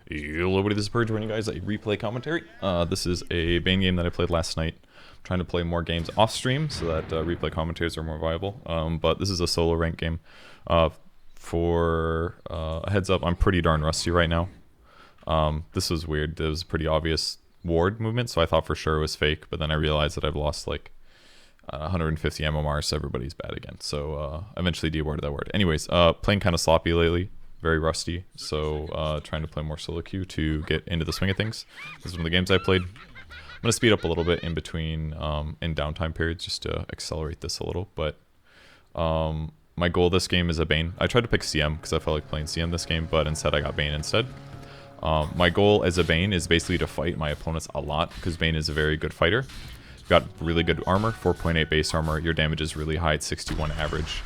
Hello everybody, this is Purge joining you guys a replay commentary. This is a Bane game that I played last night. I'm trying to play more games off stream so that replay commentaries are more viable. But this is a solo rank game. For a heads up, I'm pretty darn rusty right now. This was weird. There was a pretty obvious ward movement, so I thought for sure it was fake, but then I realized that I've lost like 150 MMR, so everybody's bad again. So eventually de-warded that ward. Anyways, playing kind of sloppy lately. Very rusty, so trying to play more solo queue to get into the swing of things. This is one of the games I played. I'm going to speed up a little bit in between in downtime periods just to accelerate this a little, but my goal this game is a Bane. I tried to pick CM because I felt like playing CM this game, but instead I got Bane instead. My goal as a Bane is basically to fight my opponents a lot because Bane is a very good fighter. You've got really good armor, 4.8 base armor, your damage is really high at 61 average.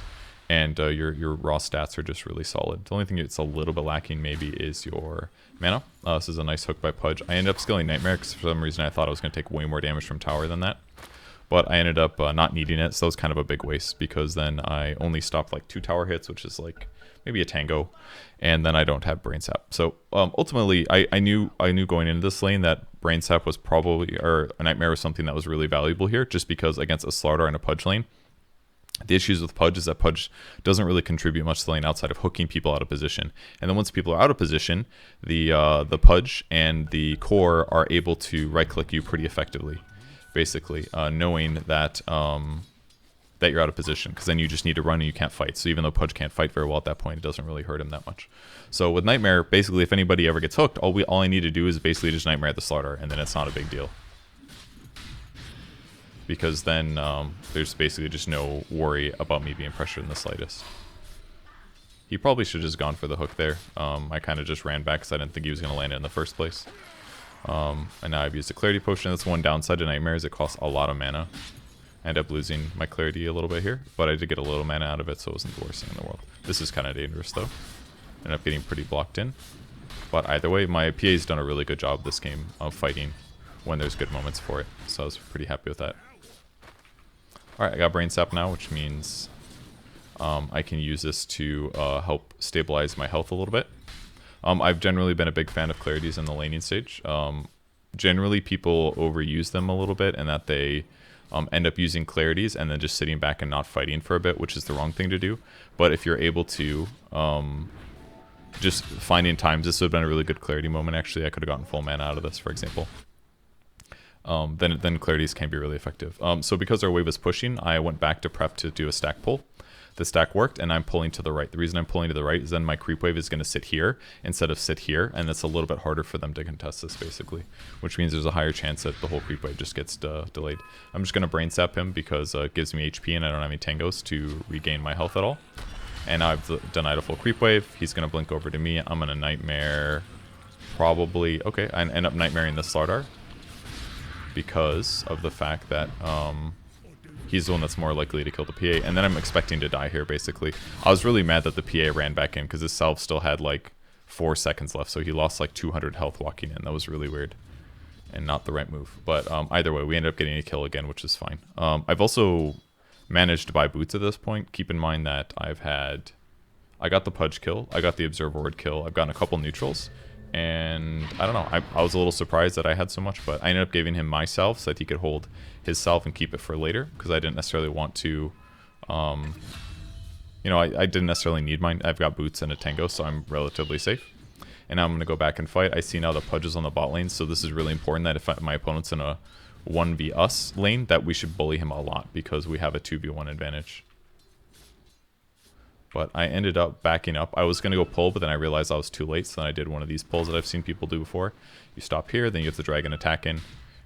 And your raw stats are just really solid. The only thing that's a little bit lacking maybe is your mana. This is a nice hook by Pudge. I ended up skilling Nightmare because for some reason I thought I was going to take way more damage from tower than that. But I ended up not needing it, so that was kind of a big waste because then I only stopped like 2 tower hits, which is like maybe a tango, and then I don't have Brain Sap. So ultimately, I knew going into this lane that Brain Sap was probably, or a Nightmare was something that was really valuable here, just because against a Slardar and a Pudge lane, the issues with Pudge is that Pudge doesn't really contribute much to the lane outside of hooking people out of position. And then once people are out of position, the Pudge and the core are able to right-click you pretty effectively, basically, knowing that that you're out of position, because then you just need to run and you can't fight. So even though Pudge can't fight very well at that point, it doesn't really hurt him that much. So with Nightmare, basically, if anybody ever gets hooked, all I need to do is basically just Nightmare at the Slardar, and then it's not a big deal. Because then there's basically just no worry about me being pressured in the slightest. He probably should have just gone for the hook there. I kind of just ran back because I didn't think he was going to land it in the first place. And now I've used a Clarity Potion. That's one downside to Nightmare is it costs a lot of mana. I end up losing my Clarity a little bit here, but I did get a little mana out of it, so it wasn't the worst thing in the world. This is kind of dangerous though. End up getting pretty blocked in. But either way, my PA's done a really good job this game of fighting when there's good moments for it. So I was pretty happy with that. Alright, I got Brain Sap now, which means I can use this to help stabilize my health a little bit. I've generally been a big fan of Clarities in the laning stage. Generally, people overuse them a little bit and that they end up using Clarities and then just sitting back and not fighting for a bit, which is the wrong thing to do. But if you're able to just finding times, this would have been a really good Clarity moment, actually. I could have gotten full mana out of this, for example. Then Clarities can be really effective. So because our wave was pushing, I went back to prep to do a stack pull. The stack worked, and I'm pulling to the right. The reason I'm pulling to the right is then my creep wave is going to sit here instead of sit here, and it's a little bit harder for them to contest this, basically. Which means there's a higher chance that the whole creep wave just gets delayed. I'm just going to Brain Sap him because it gives me HP, and I don't have any tangos to regain my health at all. And now I've denied a full creep wave. He's going to blink over to me. I'm going to Nightmare probably... Okay, I end up Nightmaring the Slardar, because of the fact that he's the one that's more likely to kill the PA, and then I'm expecting to die here, basically. I was really mad that the PA ran back in, because his salve still had like 4 seconds left, so he lost like 200 health walking in. That was really weird, and not the right move. But either way, we ended up getting a kill again, which is fine. I've also managed to buy boots at this point. Keep in mind that I got the Pudge kill, I got the Observer Ward kill, I've gotten a couple neutrals, and I don't know, I was a little surprised that I had so much, but I ended up giving him my salve so that he could hold his salve and keep it for later, because I didn't necessarily want to, you know, I didn't necessarily need mine. I've got boots and a tango, so I'm relatively safe. And now I'm going to go back and fight. I see now the Pudge is on the bot lane, so this is really important that if my opponent's in a 1v us lane, that we should bully him a lot, because we have a 2v1 advantage. But I ended up backing up. I was going to go pull, but then I realized I was too late, so then I did one of these pulls that I've seen people do before. You stop here, then you have the dragon attack in,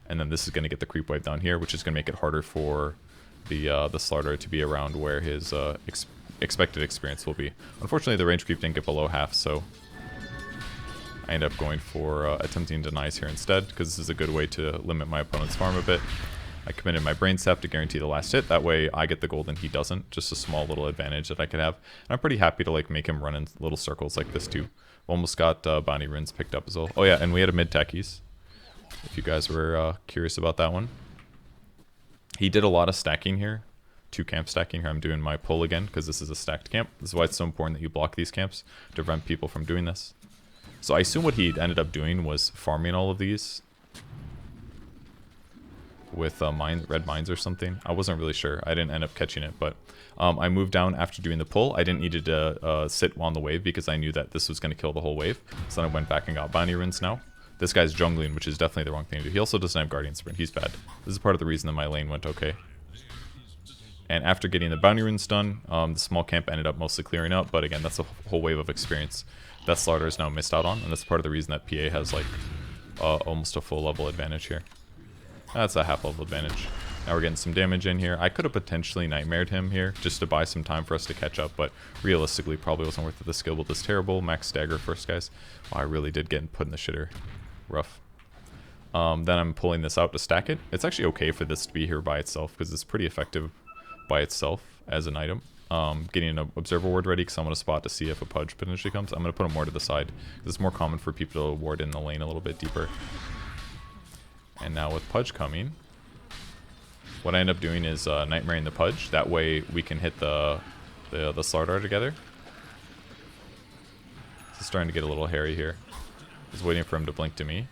and then this is going to get the creep wave down here, which is going to make it harder for the Slardar to be around where his expected experience will be. Unfortunately, the range creep didn't get below half, so I ended up going for attempting denies here instead, because this is a good way to limit my opponent's farm a bit. I committed my Brain Sap to guarantee the last hit. That way I get the gold and he doesn't. Just a small little advantage that I could have. And I'm pretty happy to like make him run in little circles like this too. Almost got bounty runes picked up as well. Oh yeah, and we had a mid tackies, if you guys were curious about that one. He did a lot of stacking here 2 camp stacking here. I'm doing my pull again because this is a stacked camp. This is why it's so important that you block these camps to prevent people from doing this. So I assume what he ended up doing was farming all of these with red mines or something. I wasn't really sure. I didn't end up catching it, but I moved down after doing the pull. I didn't need to sit on the wave because I knew that this was going to kill the whole wave. So then I went back and got bounty runes now. This guy's jungling, which is definitely the wrong thing to do. He also doesn't have Guardian Sprint. He's bad. This is part of the reason that my lane went okay. And after getting the bounty runes done, the small camp ended up mostly clearing up. But again, that's a whole wave of experience that Slaughter is now missed out on. And that's part of the reason that PA has like almost a full level advantage here. That's a half level advantage. Now we're getting some damage in here. I could have potentially nightmared him here just to buy some time for us to catch up, but realistically probably wasn't worth it. The skill build is terrible. Max stagger first, guys. Oh, I really did get put in the shitter. Rough. Then I'm pulling this out to stack it. It's actually okay for this to be here by itself because it's pretty effective by itself as an item. Getting an observer ward ready because I want to spot to see if a Purge potentially comes. I'm going to put him more to the side because it's more common for people to ward in the lane a little bit deeper. And now with Purge coming, what I end up doing is nightmaring the Purge. That way we can hit the Slardar together. It's starting to get a little hairy here. I was waiting for him to blink to me,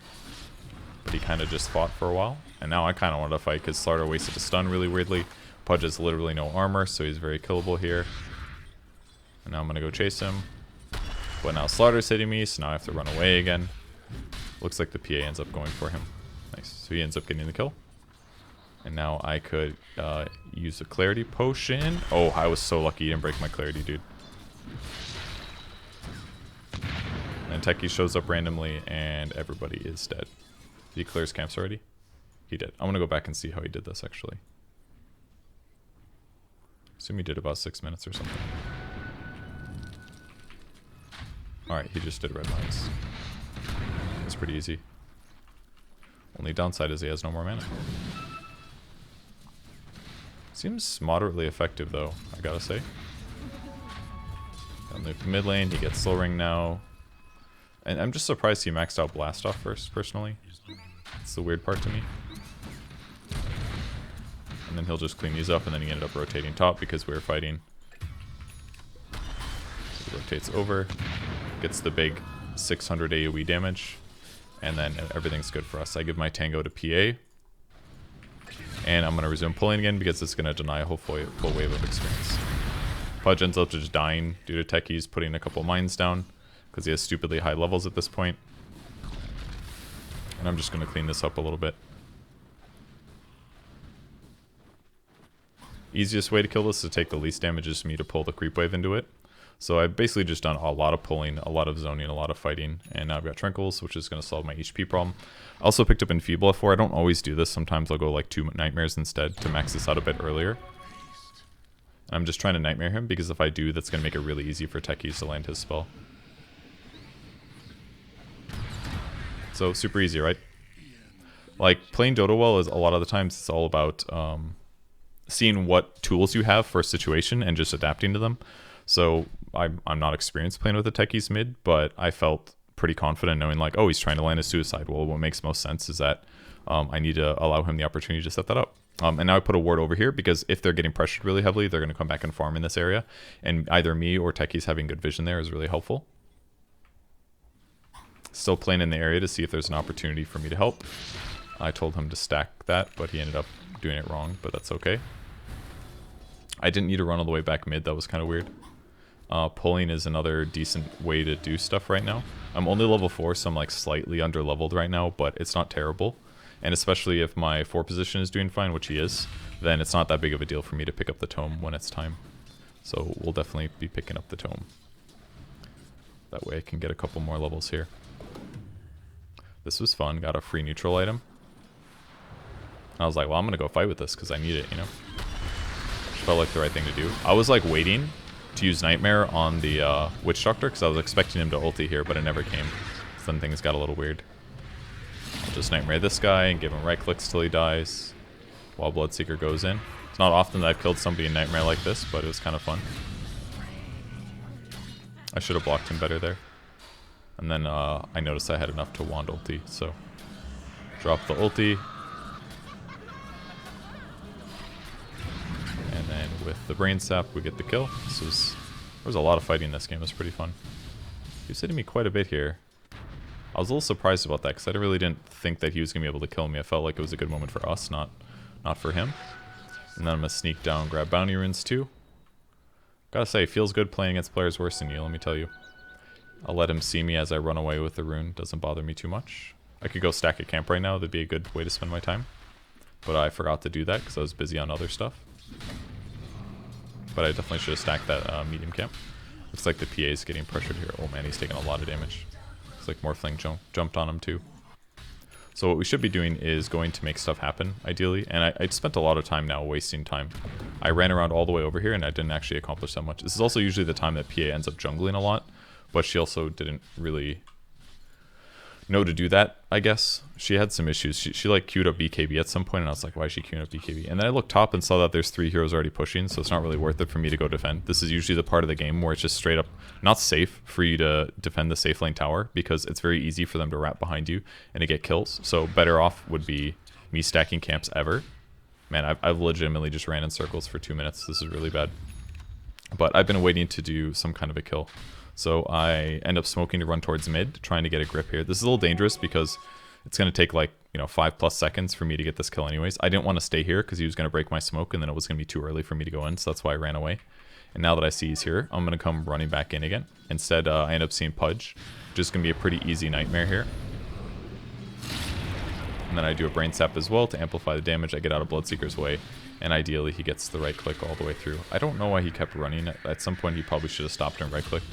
but he kind of just fought for a while. And now I kind of want to fight because Slardar wasted a stun really weirdly. Purge has literally no armor, so he's very killable here. And now I'm going to go chase him. But now Slardar's hitting me, so now I have to run away again. Looks like the PA ends up going for him. Nice. So he ends up getting the kill. And now I could use a clarity potion. Oh, I was so lucky he didn't break my clarity, dude. And Techie shows up randomly and everybody is dead. He clears camps already? He did. I'm going to go back and see how he did this actually. Assume he did about 6 minutes or something. Alright, he just did red mines. It's pretty easy. Only downside is he has no more mana. Seems moderately effective though, I gotta say. Down the mid lane, he gets soul ring now. And I'm just surprised he maxed out blast off first, personally. It's the weird part to me. And then he'll just clean these up and then he ended up rotating top because we were fighting. So he rotates over, gets the big 600 AoE damage. And then everything's good for us. I give my tango to PA. And I'm going to resume pulling again because it's going to deny a full wave of experience. Purge ends up just dying due to Techie's putting a couple mines down because he has stupidly high levels at this point. And I'm just going to clean this up a little bit. Easiest way to kill this is to take the least damage is me to pull the creep wave into it. So I've basically just done a lot of pulling, a lot of zoning, a lot of fighting, and now I've got Trinkles, which is going to solve my HP problem. I also picked up Enfeeble F4. I don't always do this. Sometimes I'll go like 2 Nightmares instead to max this out a bit earlier. I'm just trying to Nightmare him because if I do, that's going to make it really easy for Techies to land his spell. So super easy, right? Like playing Dota well is a lot of the times it's all about seeing what tools you have for a situation and just adapting to them. So I'm not experienced playing with the Techies mid, but I felt pretty confident knowing like, oh, he's trying to land a suicide. Well, what makes most sense is that I need to allow him the opportunity to set that up. And now I put a ward over here because if they're getting pressured really heavily, they're going to come back and farm in this area. And either me or Techies having good vision there is really helpful. Still playing in the area to see if there's an opportunity for me to help. I told him to stack that, but he ended up doing it wrong, but that's okay. I didn't need to run all the way back mid. That was kind of weird. Pulling is another decent way to do stuff right now. I'm only level 4, so I'm like slightly under leveled right now, but it's not terrible. And especially if my 4 position is doing fine, which he is, then it's not that big of a deal for me to pick up the tome when it's time. So we'll definitely be picking up the tome. That way I can get a couple more levels here. This was fun, got a free neutral item. I was like, well, I'm gonna go fight with this because I need it, you know? Felt like the right thing to do. I was like waiting to use Nightmare on the Witch Doctor because I was expecting him to ulti here, but it never came. So then things got a little weird. I'll just Nightmare this guy and give him right clicks till he dies while Bloodseeker goes in. It's not often that I've killed somebody in Nightmare like this, but it was kind of fun. I should have blocked him better there. And then I noticed I had enough to wand ulti, so drop the ulti. And then the brain sap, we get the kill. There was a lot of fighting in this game. It was pretty fun. He was hitting me quite a bit here. I was a little surprised about that because I really didn't think that he was going to be able to kill me. I felt like it was a good moment for us, not for him. And then I'm going to sneak down, grab bounty runes too. Gotta say, it feels good playing against players worse than you, let me tell you. I'll let him see me as I run away with the rune. Doesn't bother me too much. I could go stack a camp right now. That'd be a good way to spend my time. But I forgot to do that because I was busy on other stuff. But I definitely should have stacked that medium camp. Looks like the PA is getting pressured here. Oh man, he's taking a lot of damage. Looks like Morphling jumped on him too. So what we should be doing is going to make stuff happen, ideally. And I spent a lot of time now wasting time. I ran around all the way over here and I didn't actually accomplish that much. This is also usually the time that PA ends up jungling a lot. But she also didn't really know to do that, I guess. She had some issues. She like queued up BKB at some point, and I was like, why is she queuing up BKB? And then I looked top and saw that there's 3 heroes already pushing, so it's not really worth it for me to go defend. This is usually the part of the game where it's just straight up not safe for you to defend the safe lane tower, because it's very easy for them to wrap behind you and to get kills. So better off would be me stacking camps ever. Man, I've legitimately just ran in circles for 2 minutes. This is really bad. But I've been waiting to do some kind of a kill. So I end up smoking to run towards mid, trying to get a grip here. This is a little dangerous because it's going to take like, 5+ seconds for me to get this kill anyways. I didn't want to stay here because he was going to break my smoke and then it was going to be too early for me to go in. So that's why I ran away. And now that I see he's here, I'm going to come running back in again. Instead, I end up seeing Purge. Just going to be a pretty easy nightmare here. And then I do a brain sap as well to amplify the damage. I get out of Bloodseeker's way. And ideally, he gets the right click all the way through. I don't know why he kept running. At some point, he probably should have stopped and right clicked.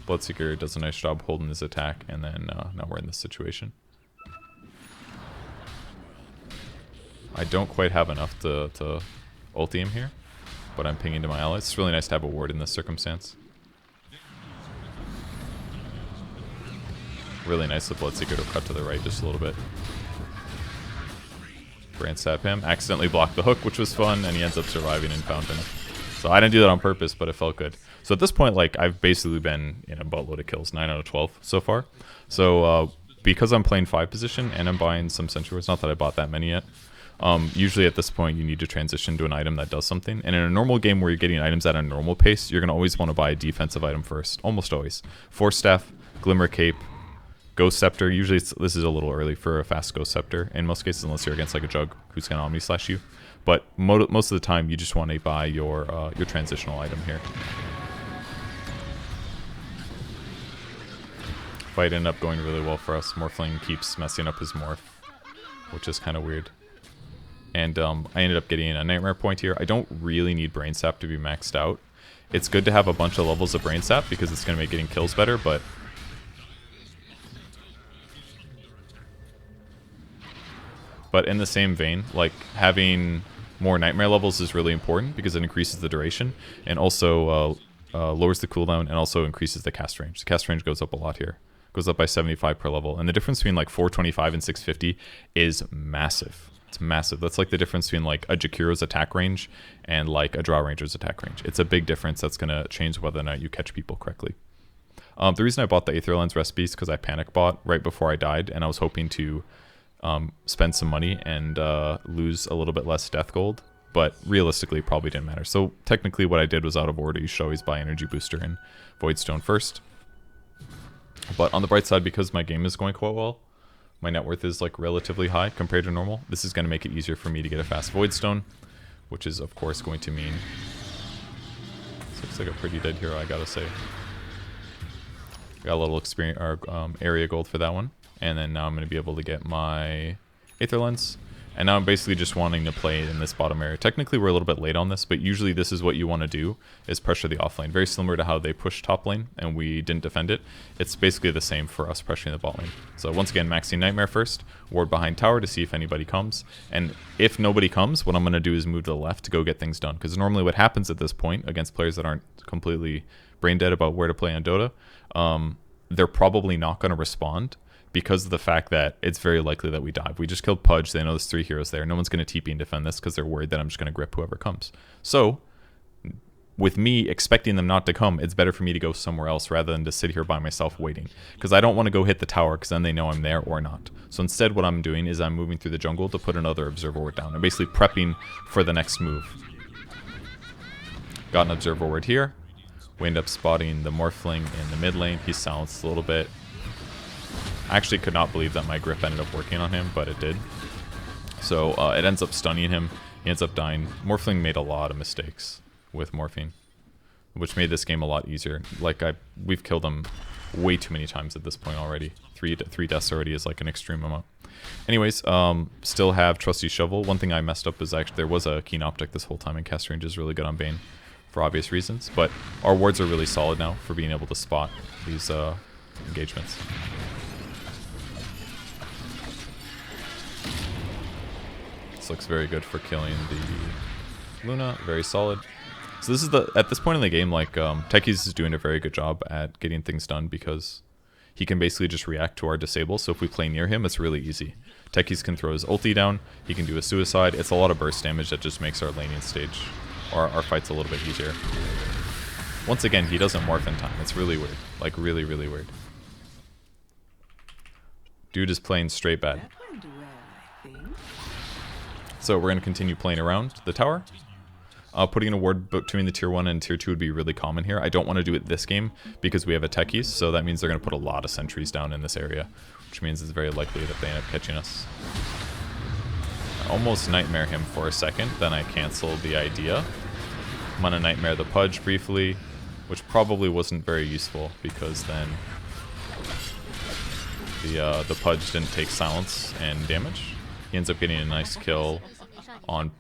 Bloodseeker does a nice job holding his attack, and then now we're in this situation. I don't quite have enough to ulti him here, but I'm pinging to my allies. It's really nice to have a ward in this circumstance. Really nice of Bloodseeker to cut to the right just a little bit. Brand sap him, accidentally blocked the hook, which was fun, and he ends up surviving and found him. So I didn't do that on purpose, but it felt good. So at this point, like, I've basically been in a buttload of kills, 9 out of 12 so far. So because I'm playing 5 position and I'm buying some sentry wards, not that I bought that many yet, usually at this point you need to transition to an item that does something. And in a normal game where you're getting items at a normal pace, you're going to always want to buy a defensive item first, almost always. Force Staff, Glimmer Cape, Ghost Scepter. Usually this is a little early for a fast Ghost Scepter in most cases, unless you're against like a Jug who's going to Omni Slash you. But most of the time, you just want to buy your transitional item here. Fight ended up going really well for us. Morphling keeps messing up his morph, which is kind of weird. And I ended up getting a Nightmare Point here. I don't really need Brain Sap to be maxed out. It's good to have a bunch of levels of Brain Sap because it's going to make getting kills better, but... But in the same vein, like, having more Nightmare levels is really important because it increases the duration and also lowers the cooldown and also increases the cast range. The cast range goes up a lot here. Goes up by 75 per level. And the difference between like 425 and 650 is massive. It's massive. That's like the difference between like a Jakiro's attack range and like a Draw Ranger's attack range. It's a big difference that's going to change whether or not you catch people correctly. The reason I bought the Aether Lens recipe is because I panic bought right before I died and I was hoping to spend some money and lose a little bit less death gold, but realistically it probably didn't matter. So technically what I did was out of order. You should always buy Energy Booster and Voidstone first. But on the bright side, because my game is going quite well, my net worth is like relatively high compared to normal. This is going to make it easier for me to get a fast Voidstone, which is of course going to mean... This looks like a pretty dead hero, I gotta say. Got a little experience or area gold for that one. And then now I'm going to be able to get my Aether Lens. And now I'm basically just wanting to play in this bottom area. Technically, we're a little bit late on this, but usually this is what you want to do, is pressure the off lane. Very similar to how they pushed top lane, and we didn't defend it. It's basically the same for us pressuring the bot lane. So once again, maxing Nightmare first, ward behind tower to see if anybody comes. And if nobody comes, what I'm going to do is move to the left to go get things done. Because normally what happens at this point, against players that aren't completely brain dead about where to play on Dota, they're probably not going to respond, because of the fact that it's very likely that we dive. We just killed Purge. They know there's 3 heroes there. No one's going to TP and defend this because they're worried that I'm just going to grip whoever comes. So, with me expecting them not to come, it's better for me to go somewhere else rather than to sit here by myself waiting. Because I don't want to go hit the tower because then they know I'm there or not. So instead what I'm doing is I'm moving through the jungle to put another observer ward down. I'm basically prepping for the next move. Got an Observer Ward here. We end up spotting the Morphling in the mid lane. He's silenced a little bit. I actually could not believe that my grip ended up working on him, but it did. So it ends up stunning him. He ends up dying. Morphling made a lot of mistakes with morphine, which made this game a lot easier. Like, we've killed him way too many times at this point already. Three deaths already is like an extreme amount. Anyways, still have Trusty Shovel. One thing I messed up is actually there was a Keen Optic this whole time, and cast range is really good on Bane for obvious reasons. But our wards are really solid now for being able to spot these engagements. This looks very good for killing the Luna. Very solid. So this is at this point in the game, like, Techies is doing a very good job at getting things done because he can basically just react to our disable. So if we play near him, it's really easy. Techies can throw his ulti down. He can do a suicide. It's a lot of burst damage that just makes our laning stage, or our fights, a little bit easier. Once again, he doesn't morph in time. It's really weird. Like, really, really weird. Dude is playing straight bad. So we're going to continue playing around the tower. Putting a ward between the tier 1 and tier 2 would be really common here. I don't want to do it this game because we have a Techies, so that means they're going to put a lot of sentries down in this area, which means it's very likely that they end up catching us. I almost Nightmare him for a second, then I cancel the idea. I'm going to Nightmare the Purge briefly, which probably wasn't very useful because then the Pudge didn't take silence and damage. He ends up getting a nice kill on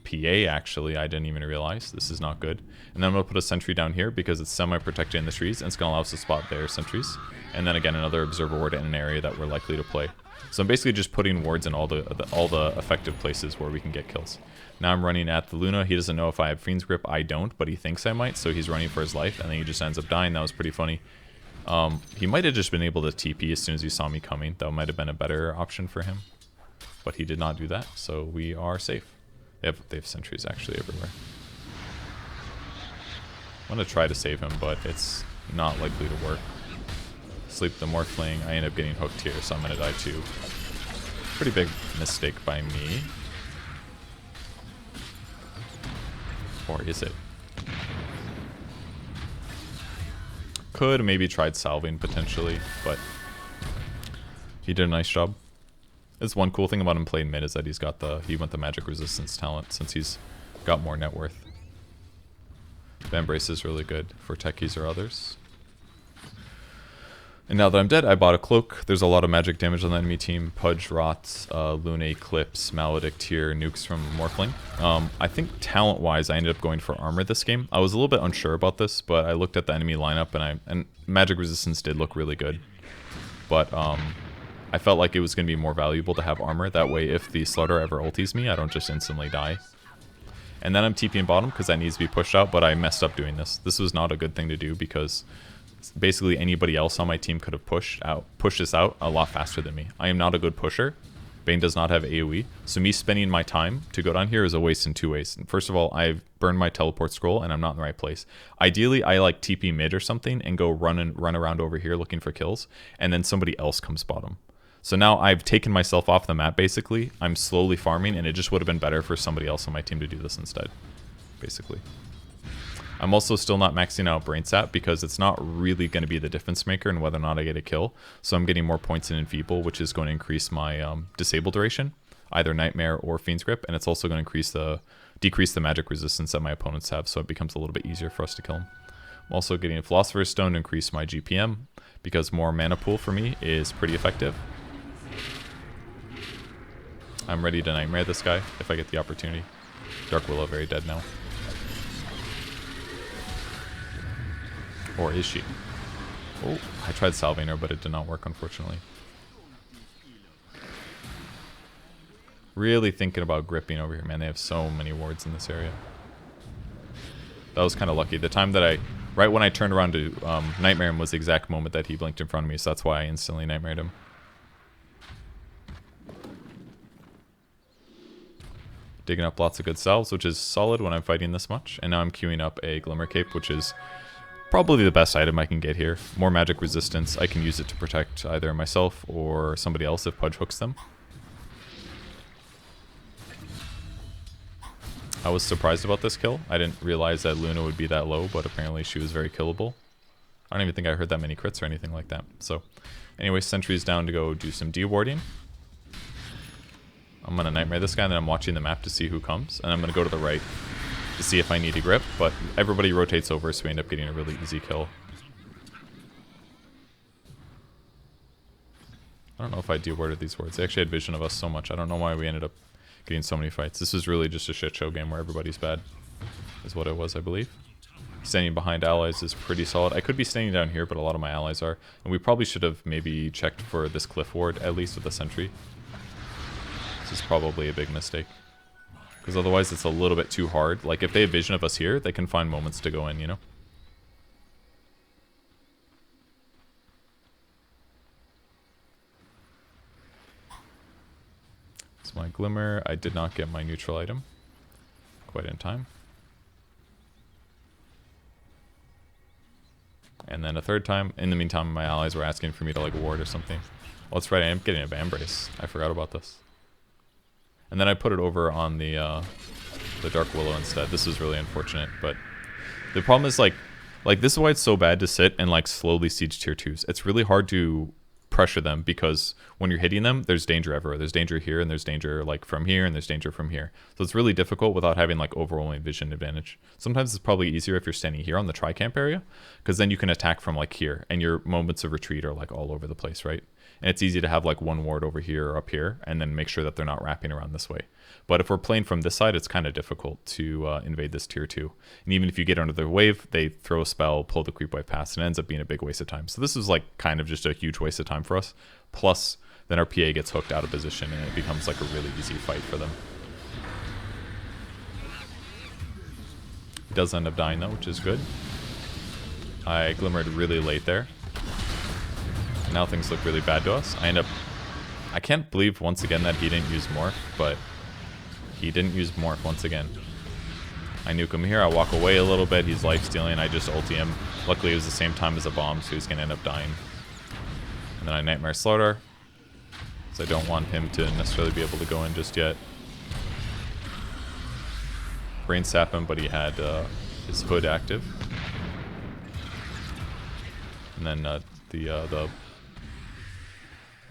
PA, actually. I didn't even realize. This is not good. And then I'm going to put a sentry down here because it's semi-protected in the trees, and it's going to allow us to spot their sentries. And then again, another Observer Ward in an area that we're likely to play. So I'm basically just putting wards in all the effective places where we can get kills. Now I'm running at the Luna. He doesn't know if I have Fiend's Grip. I don't, but he thinks I might, so he's running for his life, and then he just ends up dying. That was pretty funny. He might have just been able to TP as soon as he saw me coming. That might have been a better option for him. But he did not do that, so we are safe. They have sentries actually everywhere. I'm going to try to save him, but it's not likely to work. Sleep the Morphling. I end up getting hooked here, so I'm going to die too. Pretty big mistake by me. Or is it? Could maybe tried salving potentially, but he did a nice job. It's one cool thing about him playing mid is that he went the magic resistance talent since he's got more net worth. Vambrace is really good for techies or others. And now that I'm dead, I bought a cloak. There's a lot of magic damage on the enemy team. Pudge, Rots, Luna, Eclipse, Maledict here, nukes from Morphling. I think talent-wise, I ended up going for armor this game. I was a little bit unsure about this, but I looked at the enemy lineup and magic resistance did look really good. But I felt like it was going to be more valuable to have armor. That way, if the Slaughter ever ulties me, I don't just instantly die. And then I'm TPing bottom because that needs to be pushed out, but I messed up doing this. This was not a good thing to do because basically anybody else on my team could have pushed this out a lot faster than me. I am not a good pusher. Bane does not have AoE, so me spending my time to go down here is a waste in two ways. First of all, I've burned my teleport scroll and I'm not in the right place. Ideally, I like TP mid or something and go run around over here looking for kills, and then somebody else comes bottom. So now I've taken myself off the map, basically. I'm slowly farming, and it just would have been better for somebody else on my team to do this instead, basically. I'm also still not maxing out Brain Sap because it's not really going to be the difference maker in whether or not I get a kill. So I'm getting more points in Enfeeble, which is going to increase my disable duration, either Nightmare or Fiend's Grip, and it's also going to decrease the magic resistance that my opponents have, so it becomes a little bit easier for us to kill them. I'm also getting a Philosopher's Stone to increase my GPM because more mana pool for me is pretty effective. I'm ready to Nightmare this guy if I get the opportunity. Dark Willow very dead now. Or is she? Oh, I tried salving her, but it did not work, unfortunately. Really thinking about gripping over here, man. They have so many wards in this area. That was kind of lucky. The time that right when I turned around to Nightmare him was the exact moment that he blinked in front of me, so that's why I instantly Nightmared him. Digging up lots of good salves, which is solid when I'm fighting this much. And now I'm queuing up a Glimmer Cape, which is probably the best item I can get here. More magic resistance. I can use it to protect either myself or somebody else if Pudge hooks them. I was surprised about this kill. I didn't realize that Luna would be that low, but apparently she was very killable. I don't even think I heard that many crits or anything like that. So, anyway, Sentry's down to go do some dewarding. I'm going to Nightmare this guy, and then I'm watching the map to see who comes. And I'm going to go to the right to see if I need a grip, but everybody rotates over, so we end up getting a really easy kill. I don't know if I dewarded these wards. They actually had vision of us so much. I don't know why we ended up getting so many fights. This is really just a shit show game where everybody's bad, is what it was, I believe. Standing behind allies is pretty solid. I could be standing down here, but a lot of my allies are. And we probably should have maybe checked for this cliff ward, at least with the sentry. This is probably a big mistake. Because otherwise it's a little bit too hard. Like, if they have vision of us here, they can find moments to go in, you know? It's my Glimmer. I did not get my neutral item quite in time. And then a third time. In the meantime, my allies were asking for me to, like, ward or something. Well, that's right, I am getting a Bane Brace. I forgot about this. And then I put it over on the Dark Willow instead. This is really unfortunate, but the problem is, like this is why it's so bad to sit and, like, slowly siege tier 2s. It's really hard to pressure them because when you're hitting them, there's danger everywhere. There's danger here, and there's danger, like, from here, and there's danger from here. So it's really difficult without having, like, overwhelming vision advantage. Sometimes it's probably easier if you're standing here on the tri-camp area, because then you can attack from, like, here, and your moments of retreat are, like, all over the place, right? And it's easy to have, like, one ward over here or up here, and then make sure that they're not wrapping around this way. But if we're playing from this side, it's kind of difficult to invade this tier 2. And even if you get under the wave, they throw a spell, pull the creep wave past, and it ends up being a big waste of time. So this is, like, kind of just a huge waste of time for us. Plus, then our PA gets hooked out of position, and it becomes, like, a really easy fight for them. He does end up dying, though, which is good. I glimmered really late there. Now things look really bad to us. I can't believe once again that he didn't use Morph, but he didn't use Morph once again. I nuke him here, I walk away a little bit, he's life-stealing, I just ulti him. Luckily it was the same time as a bomb, so he's going to end up dying. And then I Nightmare Slaughter, because I don't want him to necessarily be able to go in just yet. Brain sap him, but he had his hood active. And then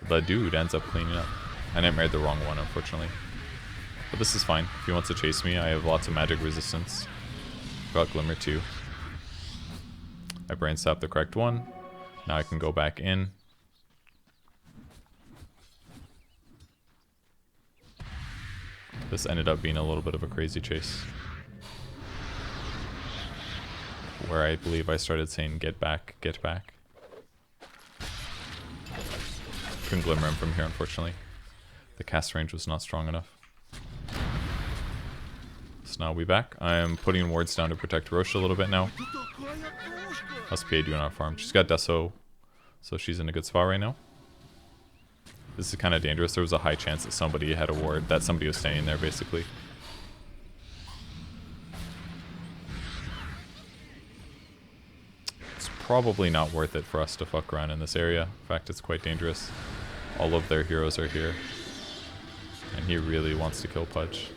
the dude ends up cleaning up. I Nightmared the wrong one, unfortunately. But this is fine. If he wants to chase me, I have lots of magic resistance. Got Glimmer too. I brain sap the correct one. Now I can go back in. This ended up being a little bit of a crazy chase. Where I believe I started saying, get back, get back. Couldn't Glimmer him from here, unfortunately. The cast range was not strong enough. So now we're back. I am putting wards down to protect Roche a little bit now. How's PA doing on farm? She's got Deso, so she's in a good spot right now. This is kind of dangerous. There was a high chance that somebody had a ward, that somebody was standing there, basically. It's probably not worth it for us to fuck around in this area. In fact, it's quite dangerous. All of their heroes are here. And he really wants to kill Pudge.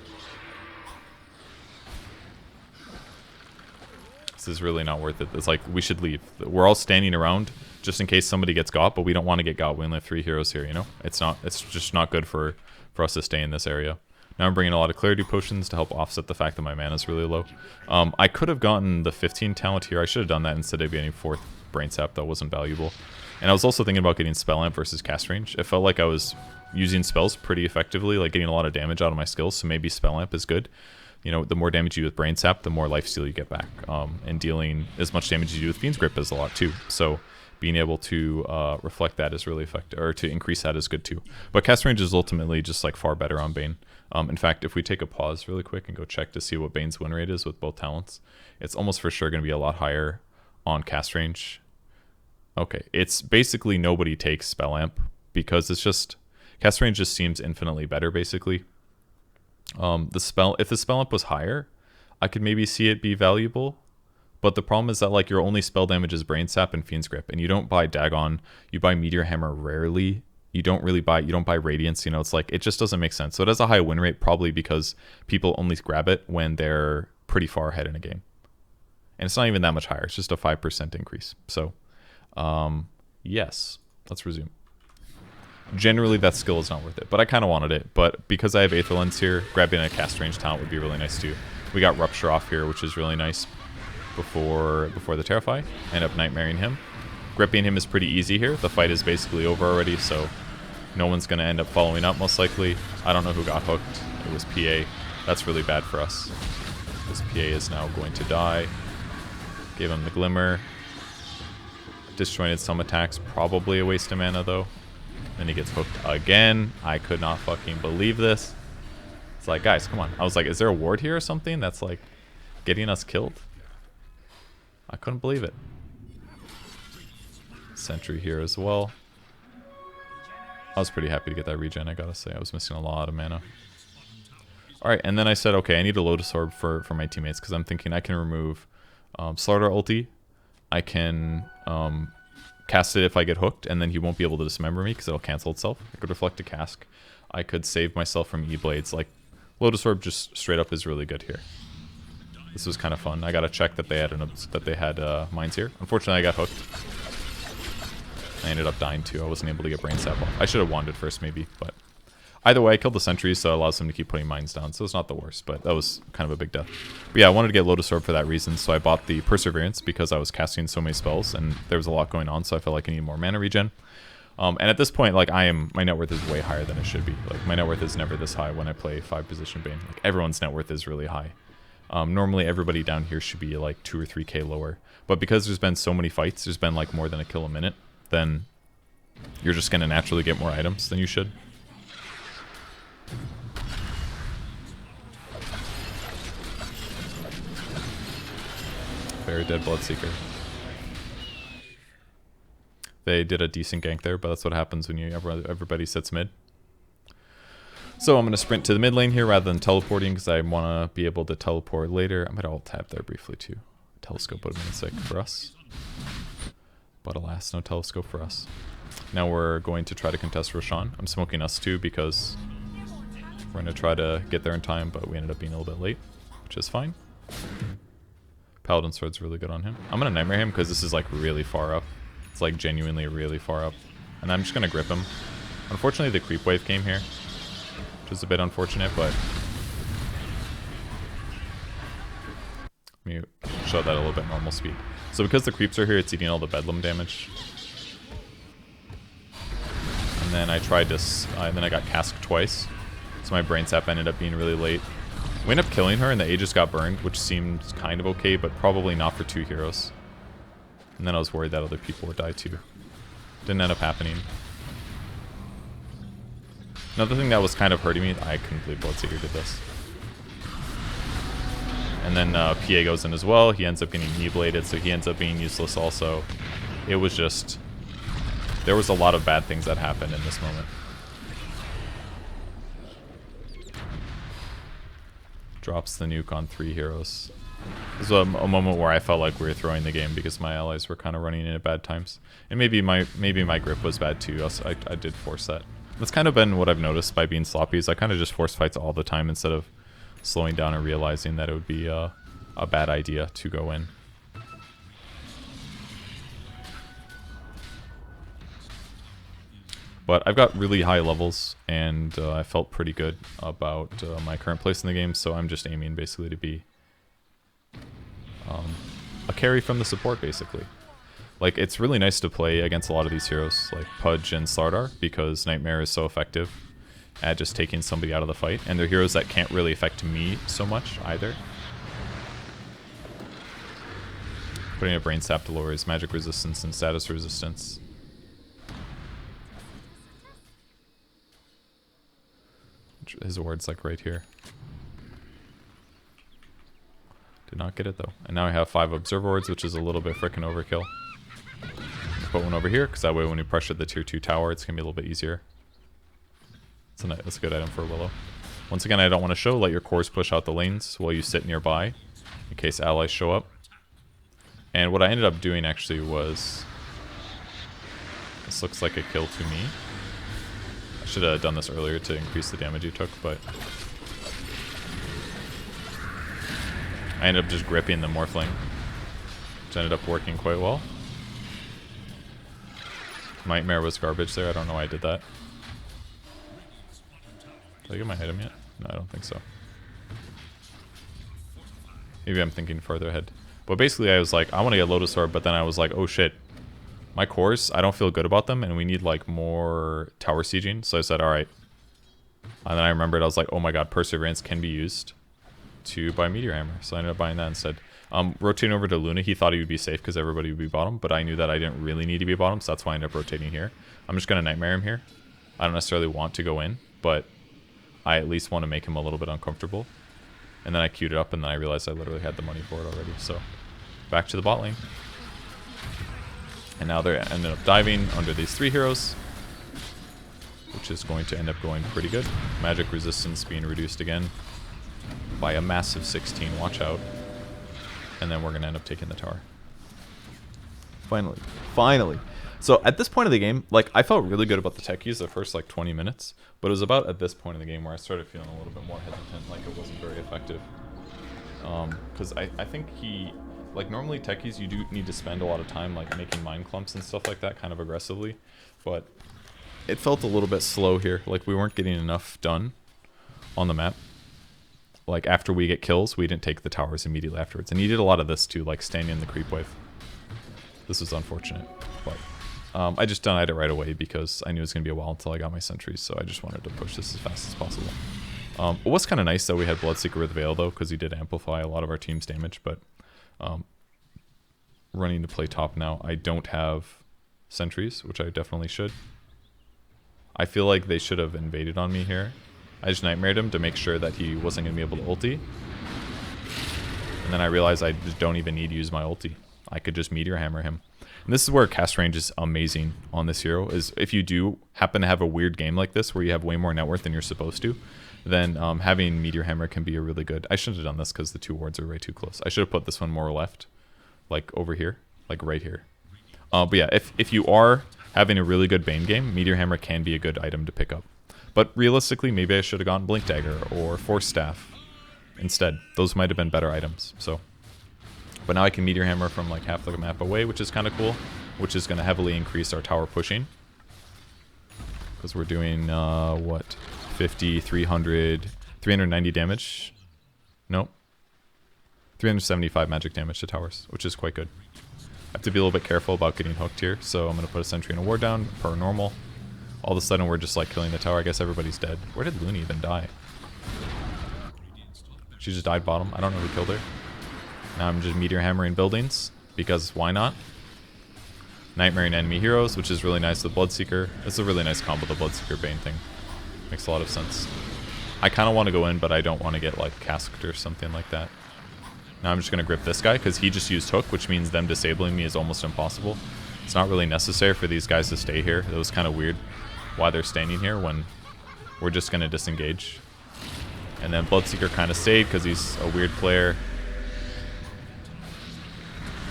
This is really not worth it. It's like, we should leave. We're all standing around just in case somebody gets got, but we don't want to get got. We only have 3 heroes here, you know? It's just not good for us to stay in this area. Now I'm bringing a lot of clarity potions to help offset the fact that my mana is really low. I could have gotten the 15 talent here. I should have done that instead of getting 4th brain sap. That wasn't valuable. And I was also thinking about getting spell amp versus cast range. It felt like I was using spells pretty effectively, like getting a lot of damage out of my skills, so maybe spell amp is good. You know, the more damage you do with brain sap, the more lifesteal you get back. And dealing as much damage as you do with Fiend's Grip is a lot too. So being able to reflect that is really effective, or to increase that is good too. But cast range is ultimately just like far better on Bane. In fact, if we take a pause really quick and go check to see what Bane's win rate is with both talents, it's almost for sure going to be a lot higher on cast range. Okay, it's basically nobody takes spell amp because it's just cast range just seems infinitely better basically. If the spell amp was higher, I could maybe see it be valuable. But the problem is that like your only spell damage is Brain Sap and Fiend's Grip, and you don't buy Dagon, you buy Meteor Hammer rarely. You don't buy Radiance, you know, it's like, it just doesn't make sense. So it has a high win rate, probably because people only grab it when they're pretty far ahead in a game. And it's not even that much higher. It's just a 5% increase. So, yes, let's resume. Generally, that skill is not worth it, but I kind of wanted it. But because I have Aether Lens here, grabbing a cast range talent would be really nice too. We got Rupture off here, which is really nice before the Terrify. End up Nightmaring him. Gripping him is pretty easy here. The fight is basically over already, so no one's going to end up following up most likely. I don't know who got hooked. It was PA. That's really bad for us. This PA is now going to die. Gave him the Glimmer. Disjointed some attacks. Probably a waste of mana though. Then he gets hooked again. I could not fucking believe this. It's like, guys, come on. I was like, is there a ward here or something that's like getting us killed? I couldn't believe it. Sentry here as well. I was pretty happy to get that regen, I gotta say. I was missing a lot of mana. Alright, and then I said, okay, I need a Lotus Orb for my teammates, because I'm thinking I can remove Slardar ulti. I can cast it if I get hooked, and then he won't be able to dismember me, because it'll cancel itself. I could Reflect a Cask. I could save myself from E-Blades. Like, Lotus Orb just straight up is really good here. This was kind of fun. I gotta check that they had mines here. Unfortunately, I got hooked. I ended up dying too. I wasn't able to get Brain Sap off. I should have wanded first maybe, but either way, I killed the sentries, so it allows them to keep putting mines down, so it's not the worst, but that was kind of a big death. But yeah, I wanted to get Lotus Orb for that reason, so I bought the Perseverance because I was casting so many spells, and there was a lot going on, so I felt like I needed more mana regen. And at this point, like, my net worth is way higher than it should be. Like, my net worth is never this high when I play 5-position Bane. Like, everyone's net worth is really high. Normally, everybody down here should be, like, 2 or 3k lower. But because there's been so many fights, there's been, like, more than a kill a minute, then you're just going to naturally get more items than you should. Very dead Bloodseeker. They did a decent gank there, but that's what happens when everybody sits mid. So I'm going to sprint to the mid lane here rather than teleporting because I want to be able to teleport later. I might alt tab there briefly too. Telescope would have been sick for us. But alas, no telescope for us. Now we're going to try to contest Roshan. I'm smoking us too because we're going to try to get there in time, but we ended up being a little bit late, which is fine. Paladin Sword's really good on him. I'm going to Nightmare him because this is like really far up. It's like genuinely really far up. And I'm just going to grip him. Unfortunately, the creep wave came here, which is a bit unfortunate, but let me show that a little bit normal speed. So because the creeps are here, it's eating all the Bedlam damage. And then I tried to, then I got casked twice. So my Brain Sap ended up being really late. We ended up killing her and the Aegis got burned, which seemed kind of okay, but probably not for 2 heroes. And then I was worried that other people would die too. Didn't end up happening. Another thing that was kind of hurting me, I couldn't believe Bloodseeker did this. And then PA goes in as well. He ends up getting knee-bladed, so he ends up being useless also. It was just, there was a lot of bad things that happened in this moment. Drops the nuke on 3 heroes. This was a moment where I felt like we were throwing the game because my allies were kind of running in at bad times. And maybe my grip was bad too. I did force that. That's kind of been what I've noticed by being sloppy, is I kind of just force fights all the time instead of slowing down and realizing that it would be a bad idea to go in. But I've got really high levels, and I felt pretty good about my current place in the game, so I'm just aiming basically to be a carry from the support, basically. Like, it's really nice to play against a lot of these heroes, like Pudge and Slardar, because Nightmare is so effective at just taking somebody out of the fight, and they're heroes that can't really affect me so much either. Putting a Brain Sap to lower his magic resistance and status resistance. His ward's like right here. Did not get it though. And now I have 5 Observer Wards, which is a little bit frickin' overkill. Put one over here, because that way when we pressure the tier 2 tower, it's going to be a little bit easier. That's a good item for Willow. Once again, I don't want to show, let your cores push out the lanes while you sit nearby, in case allies show up. And what I ended up doing actually was, this looks like a kill to me. Should have done this earlier to increase the damage he took, but I ended up just gripping the Morphling, which ended up working quite well. Nightmare was garbage there. I don't know why I did that. Did I get my item yet? No, I don't think so. Maybe I'm thinking further ahead. But basically I was like, I want to get Lotus Orb, but then I was like, oh shit. My cores, I don't feel good about them, and we need like more tower sieging. So I said, alright. And then I remembered, I was like, oh my god, Perseverance can be used to buy Meteor Hammer. So I ended up buying that instead. Rotating over to Luna, he thought he would be safe because everybody would be bottom, but I knew that I didn't really need to be bottom, so that's why I ended up rotating here. I'm just going to Nightmare him here. I don't necessarily want to go in, but I at least want to make him a little bit uncomfortable. And then I queued it up, and then I realized I literally had the money for it already. So back to the bot lane. And now they're ended up diving under these 3 heroes, which is going to end up going pretty good. Magic resistance being reduced again by a massive 16. Watch out. And then we're going to end up taking the tower. Finally. Finally. So at this point of the game, like, I felt really good about the techies the first like 20 minutes, but it was about at this point in the game where I started feeling a little bit more hesitant, like it wasn't very effective. Because I think like normally techies, you do need to spend a lot of time like making mine clumps and stuff like that kind of aggressively, but it felt a little bit slow here. Like we weren't getting enough done on the map. Like after we get kills, we didn't take the towers immediately afterwards. And you did a lot of this too, like standing in the creep wave. This was unfortunate, but I just denied it right away because I knew it was going to be a while until I got my sentries, so I just wanted to push this as fast as possible. It was kind of nice that we had Bloodseeker with Veil though, because he did amplify a lot of our team's damage, but running to play top now, I don't have sentries, which I definitely should. I feel like they should have invaded on me here. I just Nightmared him to make sure that he wasn't going to be able to ulti. And then I realized I just don't even need to use my ulti. I could just Meteor Hammer him. And this is where cast range is amazing on this hero, is if you do happen to have a weird game like this where you have way more net worth than you're supposed to, then having Meteor Hammer can be a really good... I shouldn't have done this because the 2 wards are way too close. I should have put this one more left, like over here, like right here. But yeah, if you are having a really good Bane game, Meteor Hammer can be a good item to pick up. But realistically, maybe I should have gone Blink Dagger or Force Staff instead. Those might have been better items. So, but now I can Meteor Hammer from like half the map away, which is kind of cool, which is going to heavily increase our tower pushing. Because we're doing, what, 50, 300, 390 damage? Nope. 375 magic damage to towers, which is quite good. I have to be a little bit careful about getting hooked here, so I'm going to put a sentry and a ward down per normal. All of a sudden we're just like killing the tower. I guess everybody's dead. Where did Luna even die? She just died bottom. I don't know who killed her. Now I'm just Meteor Hammering buildings, because why not? Nightmaring enemy heroes, which is really nice with Bloodseeker. It's a really nice combo, the Bloodseeker Bane thing. Makes a lot of sense. I kind of want to go in, but I don't want to get like casked or something like that. Now I'm just going to grip this guy, because he just used hook, which means them disabling me is almost impossible. It's not really necessary for these guys to stay here. It was kind of weird why they're standing here when we're just going to disengage. And then Bloodseeker kind of stayed because he's a weird player.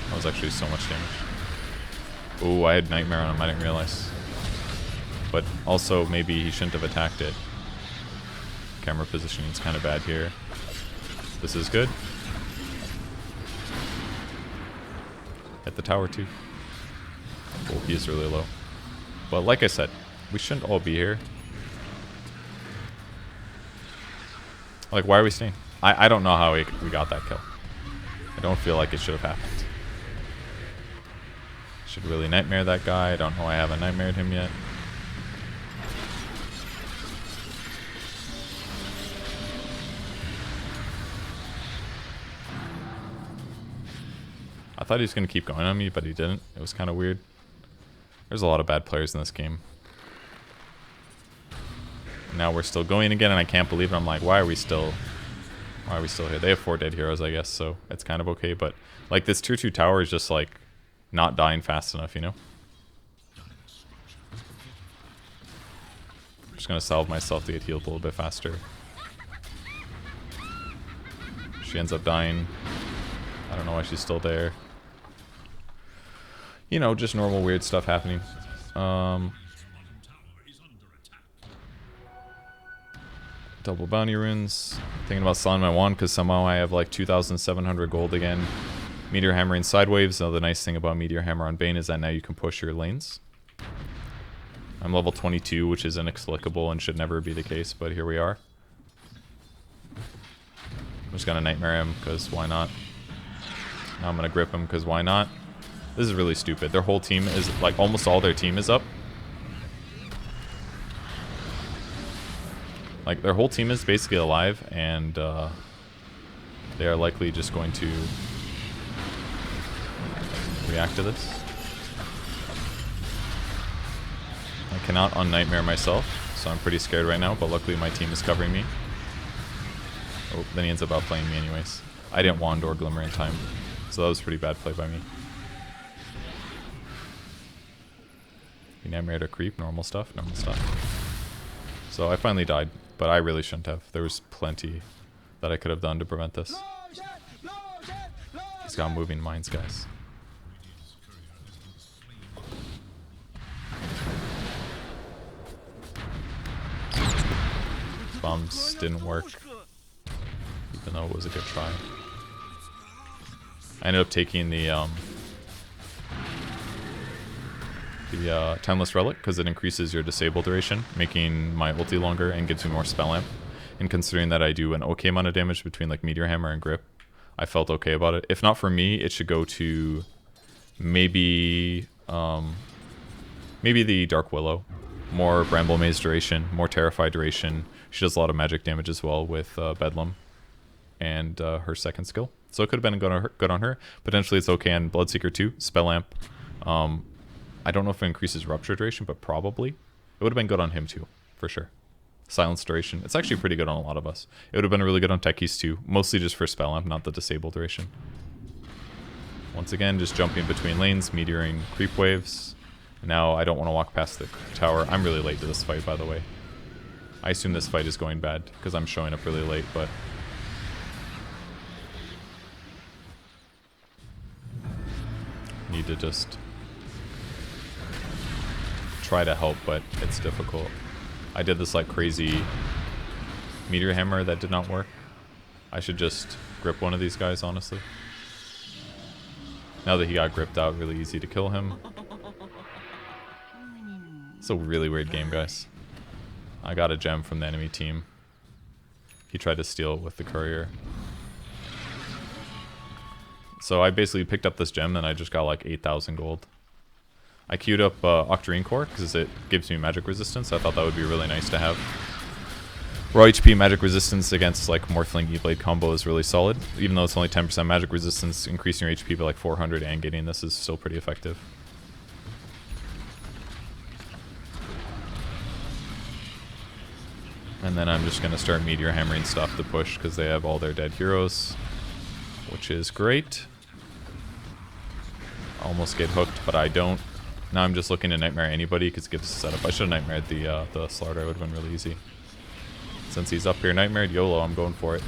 That was actually so much damage. Ooh, I had Nightmare on him, I didn't realize. But also, maybe he shouldn't have attacked it. Camera positioning is kind of bad here. This is good. Hit the tower too. Oh, he is really low. But like I said, we shouldn't all be here. Like, why are we staying? I don't know how we got that kill. I don't feel like it should have happened. Should really Nightmare that guy. I don't know why I haven't Nightmared him yet. I thought he was going to keep going on me, but he didn't. It was kind of weird. There's a lot of bad players in this game. Now we're still going again, and I can't believe it. I'm like, why are we still here? They have 4 dead heroes, I guess, so it's kind of okay. But like this tier 2 tower is just like not dying fast enough, you know? I'm just gonna salve myself to get healed a little bit faster. She ends up dying. I don't know why she's still there. You know, just normal weird stuff happening. Double bounty runes. Thinking about selling my wand because somehow I have like 2,700 gold again. Meteor hammering side waves. Now the nice thing about meteor hammer on Bane is that now you can push your lanes. I'm level 22, which is inexplicable and should never be the case, but here we are. I'm just gonna nightmare him because why not? Now I'm gonna grip him because why not? This is really stupid. Their whole team is like almost all their team is up. Like their whole team is basically alive, and they are likely just going to react to this. I cannot unnightmare myself, so I'm pretty scared right now, but luckily my team is covering me. Oh, then he ends up outplaying me anyways. I didn't wand or glimmer in time, so that was pretty bad play by me. He nightmared a creep, normal stuff, normal stuff. So I finally died, but I really shouldn't have. There was plenty that I could have done to prevent this. He's got moving minds, guys. Bombs didn't work, even though it was a good try. I ended up taking the Timeless Relic because it increases your disable duration, making my ulti longer and gives me more spell amp. And considering that I do an okay amount of damage between like Meteor Hammer and Grip, I felt okay about it. If not for me, it should go to maybe maybe the Dark Willow. More Bramble Maze duration, more Terrify duration. She does a lot of magic damage as well with Bedlam and her second skill. So it could have been good on her. Potentially it's okay on Bloodseeker too. Spell Amp. I don't know if it increases Rupture duration, but probably. It would have been good on him too, for sure. Silence duration. It's actually pretty good on a lot of us. It would have been really good on Techies too. Mostly just for Spell Amp, not the Disable duration. Once again, just jumping between lanes, meteoring creep waves. Now I don't want to walk past the tower. I'm really late to this fight, by the way. I assume this fight is going bad because I'm showing up really late, but need to just try to help, but it's difficult. I did this like crazy Meteor Hammer that did not work. I should just grip one of these guys, honestly. Now that he got gripped out, really easy to kill him. It's a really weird game, guys. I got a gem from the enemy team. He tried to steal it with the courier. So I basically picked up this gem and I just got like 8,000 gold. I queued up Octarine Core because it gives me magic resistance. I thought that would be really nice to have. Raw HP magic resistance against like Morphling E-Blade combo is really solid. Even though it's only 10% magic resistance, increasing your HP by like 400 and getting this is still pretty effective. And then I'm just going to start Meteor Hammering stuff to push because they have all their dead heroes, which is great. Almost get hooked, but I don't. Now I'm just looking to nightmare anybody because it gives us a setup. I should have nightmared the Slaughter. It would have been really easy. Since he's up here nightmared, YOLO, I'm going for it.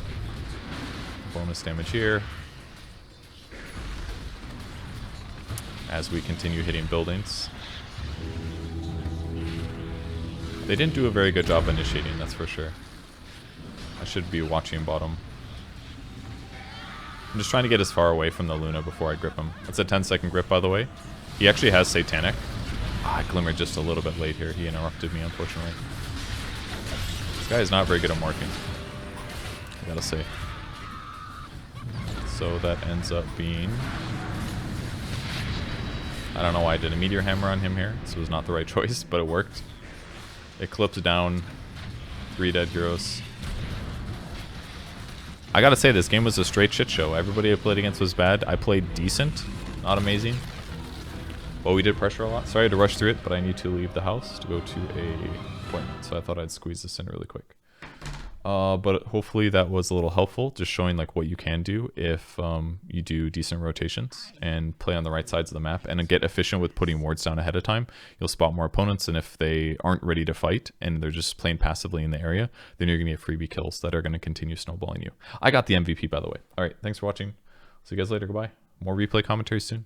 Bonus damage here. As we continue hitting buildings. They didn't do a very good job initiating, that's for sure. I should be watching bottom. I'm just trying to get as far away from the Luna before I grip him. That's a 10-second grip, by the way. He actually has Satanic. I glimmered just a little bit late here. He interrupted me, unfortunately. This guy is not very good at marking, I gotta say. So that ends up being... I don't know why I did a Meteor Hammer on him here. This was not the right choice, but it worked. It clipped down 3 dead heroes. I gotta say, this game was a straight shit show. Everybody I played against was bad. I played decent, not amazing. But we did pressure a lot. Sorry I had to rush through it, but I need to leave the house to go to a appointment. So I thought I'd squeeze this in really quick. But hopefully that was a little helpful, just showing like what you can do if you do decent rotations and play on the right sides of the map and get efficient with putting wards down ahead of time. You'll spot more opponents, and if they aren't ready to fight and they're just playing passively in the area, then you're gonna get freebie kills that are gonna continue snowballing you. I got the MVP, by the way. All right, thanks for watching. See you guys later. Goodbye. More replay commentary soon.